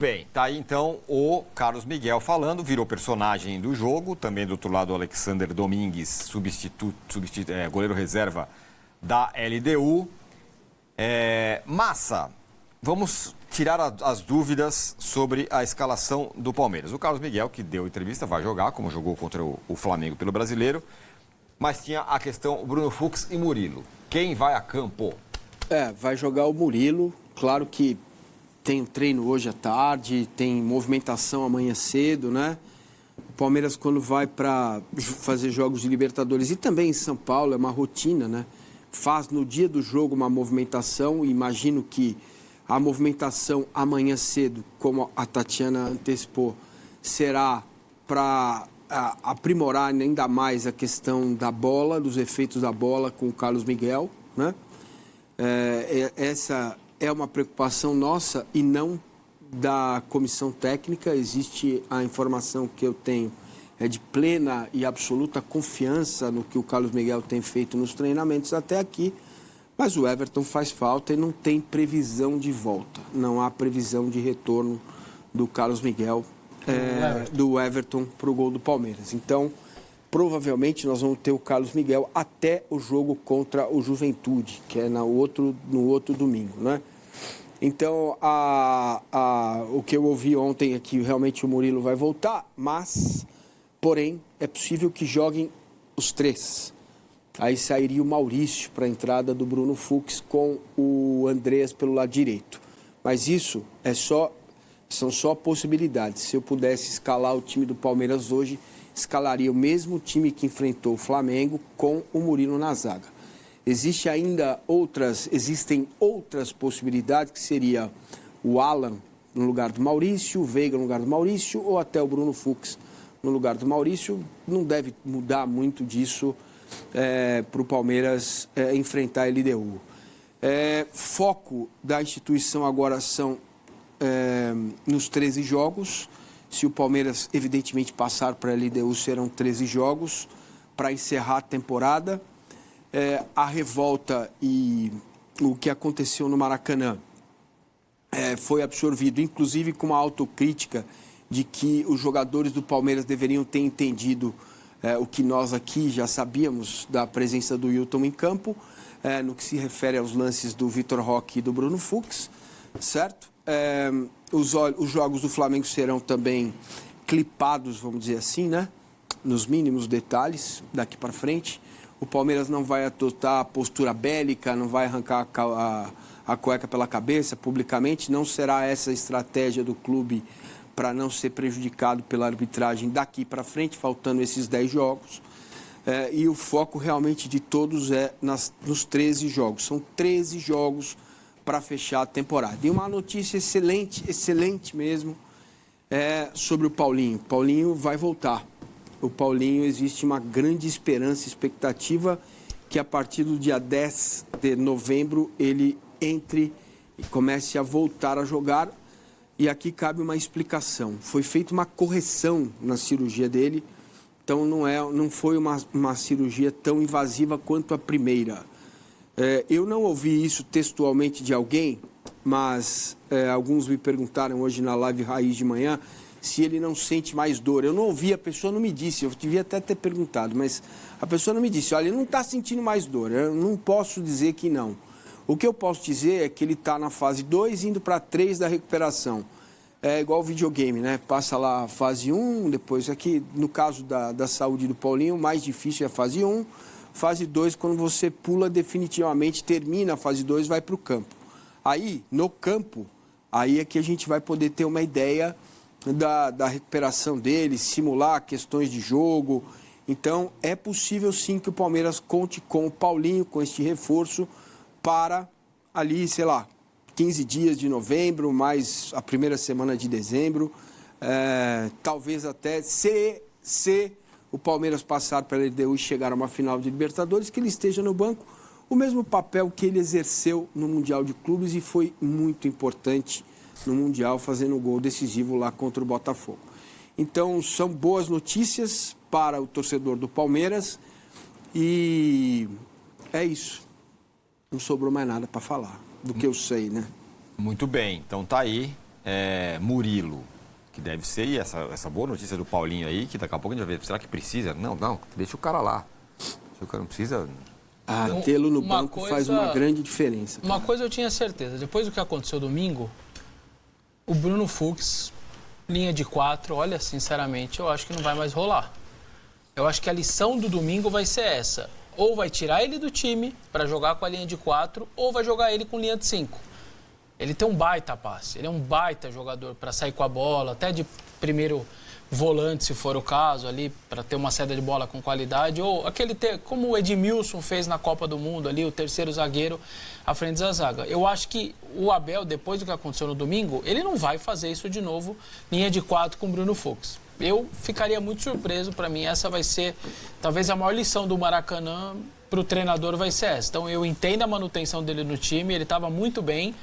Bem, tá aí então o Carlos Miguel falando, virou personagem do jogo, também do outro lado o Alexander Domingues, goleiro reserva da LDU. Massa, vamos tirar as dúvidas sobre a escalação do Palmeiras. O Carlos Miguel, que deu entrevista, vai jogar, como jogou contra o Flamengo pelo Brasileiro, mas tinha a questão Bruno Fux e Murilo. Quem vai a campo? Vai jogar o Murilo, claro que tem treino hoje à tarde, tem movimentação amanhã cedo, né? O Palmeiras, quando vai para fazer jogos de Libertadores e também em São Paulo, é uma rotina, né? Faz no dia do jogo uma movimentação, e imagino que a movimentação amanhã cedo, como a Tatiana antecipou, será para aprimorar ainda mais a questão da bola, dos efeitos da bola com o Carlos Miguel, né? Essa é uma preocupação nossa e não da comissão técnica. Existe a informação que eu tenho de plena e absoluta confiança no que o Carlos Miguel tem feito nos treinamentos até aqui, mas o Everton faz falta e não tem previsão de volta. Não há previsão de retorno do Carlos Miguel, do Everton para o gol do Palmeiras. Então, provavelmente nós vamos ter o Carlos Miguel até o jogo contra o Juventude, que é no outro domingo, né? Então, o que eu ouvi ontem é que realmente o Murilo vai voltar, mas, porém, é possível que joguem os três. Aí sairia o Maurício para a entrada do Bruno Fux com o Andreas pelo lado direito. Mas isso são só possibilidades. Se eu pudesse escalar o time do Palmeiras hoje, escalaria o mesmo time que enfrentou o Flamengo com o Murilo na zaga. Existem outras possibilidades, que seria o Alan no lugar do Maurício, o Veiga no lugar do Maurício, ou até o Bruno Fux no lugar do Maurício. Não deve mudar muito disso para o Palmeiras enfrentar a LDU. Foco da instituição agora são nos 13 jogos. Se o Palmeiras, evidentemente, passar para a LDU, serão 13 jogos para encerrar a temporada. A revolta e o que aconteceu no Maracanã foi absorvido, inclusive com uma autocrítica de que os jogadores do Palmeiras deveriam ter entendido o que nós aqui já sabíamos da presença do Hilton em campo, no que se refere aos lances do Vitor Roque e do Bruno Fux, certo? Os jogos do Flamengo serão também clipados, vamos dizer assim, né? Nos mínimos detalhes, daqui para frente. O Palmeiras não vai adotar a postura bélica, não vai arrancar a cueca pela cabeça publicamente. Não será essa a estratégia do clube para não ser prejudicado pela arbitragem daqui para frente, faltando esses 10 jogos. E o foco realmente de todos é nos 13 jogos. São 13 jogos para fechar a temporada. E uma notícia excelente mesmo, sobre o Paulinho. O Paulinho vai voltar. O Paulinho, existe uma grande esperança, expectativa que a partir do dia 10 de novembro ele entre e comece a voltar a jogar. E aqui cabe uma explicação. Foi feita uma correção na cirurgia dele, então não foi uma cirurgia tão invasiva quanto a primeira. Eu não ouvi isso textualmente de alguém, mas alguns me perguntaram hoje na live Raiz de manhã se ele não sente mais dor. Eu não ouvi, a pessoa não me disse, eu devia até ter perguntado, mas a pessoa não me disse, olha, ele não está sentindo mais dor, eu não posso dizer que não. O que eu posso dizer é que ele está na fase 2, indo para 3 da recuperação. É igual videogame, né? Passa lá a fase 1, depois aqui, no caso da saúde do Paulinho, o mais difícil é a fase 1, fase 2, quando você pula definitivamente, termina a fase 2, vai para o campo. Aí, no campo, aí é que a gente vai poder ter uma ideia da recuperação dele, simular questões de jogo. Então, é possível sim que o Palmeiras conte com o Paulinho, com este reforço, para ali, 15 dias de novembro, mais a primeira semana de dezembro. Talvez até, se o Palmeiras passar pela LDU e chegar a uma final de Libertadores, que ele esteja no banco, o mesmo papel que ele exerceu no Mundial de Clubes e foi muito importante no Mundial, fazendo um gol decisivo lá contra o Botafogo. Então, são boas notícias para o torcedor do Palmeiras e é isso. Não sobrou mais nada para falar do que eu sei, né? Muito bem, então tá aí Murilo, que deve ser, e essa boa notícia do Paulinho aí, que daqui a pouco a gente vai ver, será que precisa? Não, deixa o cara lá. Se o cara não precisa... Tê-lo no banco faz uma grande diferença. Uma coisa eu tinha certeza, depois do que aconteceu domingo, o Bruno Fux, linha de 4, olha, sinceramente, eu acho que não vai mais rolar. Eu acho que a lição do domingo vai ser essa. Ou vai tirar ele do time para jogar com a linha de 4, ou vai jogar ele com linha de 5. Ele tem um baita passe, ele é um baita jogador para sair com a bola, até de primeiro volante, se for o caso, ali, para ter uma saída de bola com qualidade. Ou como o Edmilson fez na Copa do Mundo, ali, o terceiro zagueiro à frente da zaga. Eu acho que o Abel, depois do que aconteceu no domingo, ele não vai fazer isso de novo, linha de 4 com o Bruno Fux. Eu ficaria muito surpreso, para mim essa vai ser, talvez a maior lição do Maracanã para o treinador vai ser essa. Então eu entendo a manutenção dele no time, ele estava muito bem,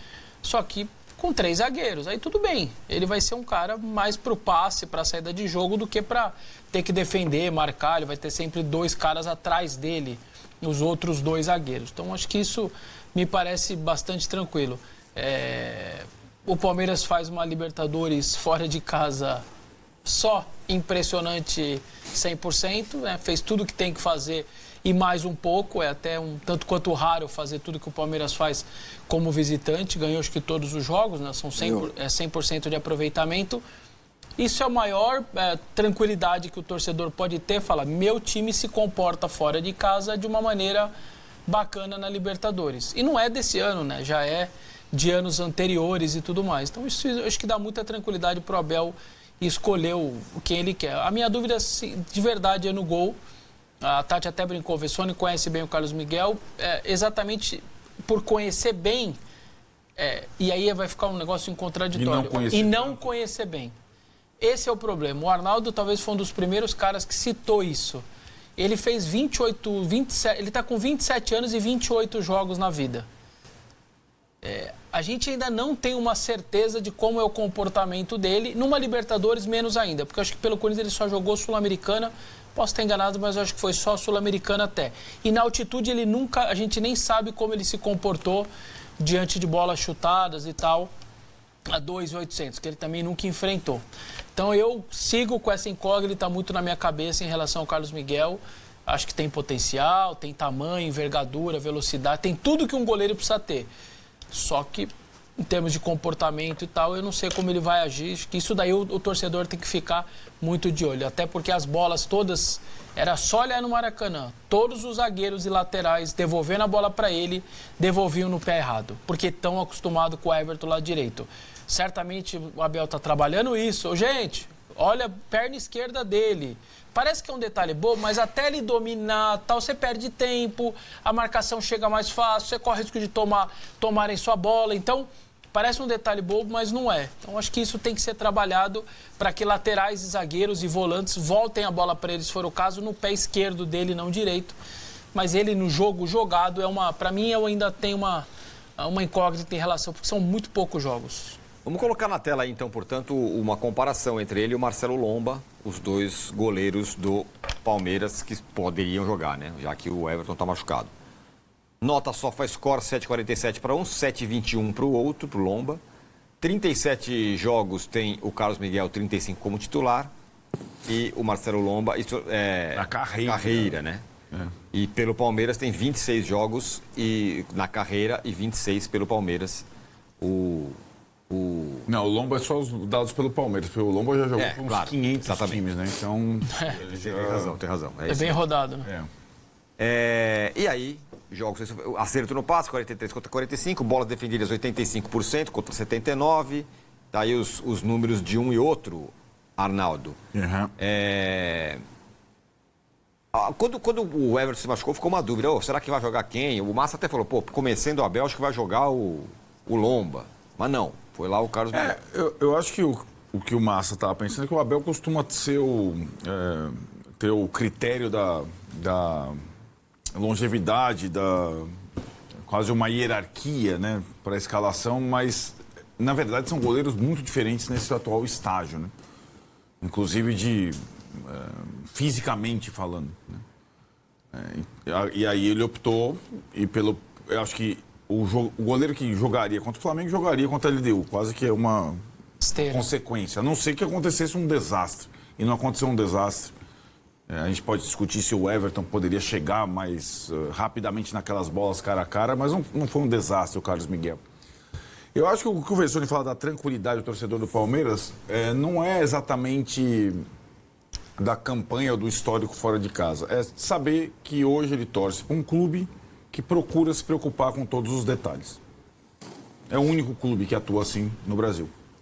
só que com 3 zagueiros, aí tudo bem. Ele vai ser um cara mais para o passe, para a saída de jogo, do que para ter que defender, marcar, ele vai ter sempre 2 caras atrás dele, os outros 2 zagueiros. Então acho que isso me parece bastante tranquilo. O Palmeiras faz uma Libertadores fora de casa só impressionante 100%, né? Fez tudo o que tem que fazer e mais um pouco, é até um tanto quanto raro fazer tudo que o Palmeiras faz como visitante, ganhou acho que todos os jogos, né? São 100% de aproveitamento. Isso é a maior tranquilidade que o torcedor pode ter, falar, meu time se comporta fora de casa de uma maneira bacana na Libertadores. E não é desse ano, né? Já é de anos anteriores e tudo mais. Então isso eu acho que dá muita tranquilidade para o Abel e escolheu quem ele quer. A minha dúvida, de verdade, é no gol. A Tati até brincou, o Vessone conhece bem o Carlos Miguel, exatamente por conhecer bem, e aí vai ficar um negócio contraditório. E não conhecer bem. Esse é o problema. O Arnaldo talvez foi um dos primeiros caras que citou isso. Ele fez 27, ele está com 27 anos e 28 jogos na vida. A gente ainda não tem uma certeza de como é o comportamento dele, numa Libertadores menos ainda, porque eu acho que pelo Corinthians ele só jogou Sul-Americana, posso estar enganado, mas eu acho que foi só Sul-Americana até. E na altitude a gente nem sabe como ele se comportou diante de bolas chutadas e tal, a 2.800, que ele também nunca enfrentou. Então eu sigo com essa incógnita muito na minha cabeça em relação ao Carlos Miguel. Acho que tem potencial, tem tamanho, envergadura, velocidade, tem tudo que um goleiro precisa ter. Só que, em termos de comportamento e tal, eu não sei como ele vai agir. Acho que isso daí o torcedor tem que ficar muito de olho. Até porque as bolas todas, era só olhar no Maracanã. Todos os zagueiros e laterais devolvendo a bola para ele, devolviam no pé errado. Porque estão acostumados com o Everton lá direito. Certamente o Abel está trabalhando isso. Gente, olha a perna esquerda dele. Parece que é um detalhe bobo, mas até ele dominar, tal, você perde tempo, a marcação chega mais fácil, você corre o risco de tomarem sua bola. Então, parece um detalhe bobo, mas não é. Então, acho que isso tem que ser trabalhado para que laterais, zagueiros e volantes voltem a bola para eles, se for o caso, no pé esquerdo dele, não direito. Mas ele, no jogo jogado, para mim, eu ainda tenho uma incógnita em relação, porque são muito poucos jogos. Vamos colocar na tela aí, então, portanto, uma comparação entre ele e o Marcelo Lomba, os 2 goleiros do Palmeiras que poderiam jogar, né? Já que o Everton está machucado. Nota SofaScore 7,47 para um, 7,21 para o outro, para o Lomba. 37 jogos tem o Carlos Miguel, 35 como titular. E o Marcelo Lomba, isso é a carreira, né? E pelo Palmeiras tem 26 jogos na carreira e 26 pelo Palmeiras. Não, o Lomba é só os dados pelo Palmeiras, porque o Lomba já jogou com uns 500 times, né? Então... Tem razão. É bem rodado, né? E aí, jogos, acerto no passe, 43 contra 45, bolas defendidas 85% contra 79%. Tá aí os números de um e outro, Arnaldo. Quando o Everton se machucou, ficou uma dúvida. Será que vai jogar quem? O Massa até falou, conhecendo o Abel, acho que vai jogar o Lomba. Mas não, foi lá o Carlos Miguel. Eu acho que o que o Massa estava pensando é que o Abel costuma ser ter o critério da longevidade, quase uma hierarquia, né, para a escalação, mas, na verdade, são goleiros muito diferentes nesse atual estágio, né? Inclusive fisicamente falando, né? E aí ele optou, eu acho que o goleiro que jogaria contra o Flamengo jogaria contra a LDU, quase que é uma Esteira. consequência. A não ser que acontecesse um desastre. E não aconteceu um desastre. A gente pode discutir se o Everton poderia chegar mais rapidamente naquelas bolas cara a cara, mas não foi um desastre o Carlos Miguel. Eu acho que o que o Vessone fala da tranquilidade do torcedor do Palmeiras não é exatamente da campanha ou do histórico fora de casa. É saber que hoje ele torce para um clube que procura se preocupar com todos os detalhes. É o único clube que atua assim no Brasil.